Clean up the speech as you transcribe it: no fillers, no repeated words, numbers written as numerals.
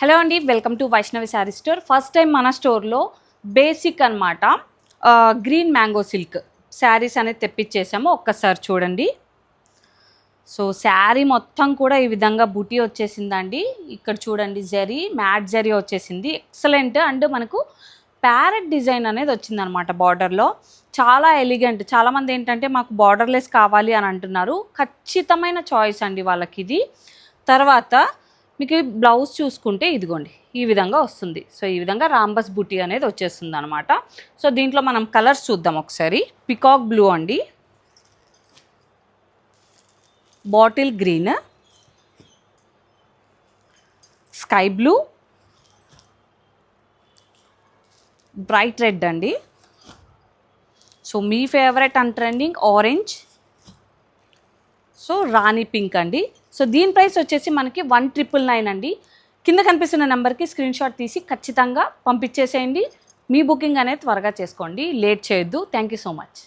Hello అండి, welcome to Vaishnavi sari store. First time మన స్టోర్లో బేసిక్ అనమాట గ్రీన్ మ్యాంగో సిల్క్ శారీస్ అనేది తెప్పించేసాము. ఒక్కసారి చూడండి. సో శారీ మొత్తం కూడా ఈ విధంగా బుటీ వచ్చేసిందండి. ఇక్కడ చూడండి, జరీ మ్యాట్ జరీ వచ్చేసింది, ఎక్సలెంట్. అండ్ మనకు ప్యారెట్ డిజైన్ అనేది వచ్చిందనమాట బార్డర్లో. చాలా ఎలిగెంట్. చాలామంది ఏంటంటే మాకు బార్డర్లెస్ కావాలి అని అంటున్నారు. ఖచ్చితమైన చాయిస్ అండి వాళ్ళకి ఇది. తర్వాత మీకు బ్లౌజ్ చూసుకుంటే ఇదిగోండి ఈ విధంగా వస్తుంది. సో ఈ విధంగా రాంబస్ బుటీ అనేది వచ్చేస్తుంది అనమాట. సో దీంట్లో మనం కలర్స్ చూద్దాం ఒకసారి. పికాక్ బ్లూ అండి, bottle green, sky blue, bright red అండి. సో మీ favourite and trending orange, so rani pink అండి. సో దీని ప్రైస్ వచ్చేసి మనకి 1999 అండి. కింద కనిపిస్తున్న నెంబర్కి స్క్రీన్ షాట్ తీసి ఖచ్చితంగా పంపించేసేయండి. మీ బుకింగ్ అనేది త్వరగా చేసుకోండి, లేట్ చేయొద్దు. Thank you so much.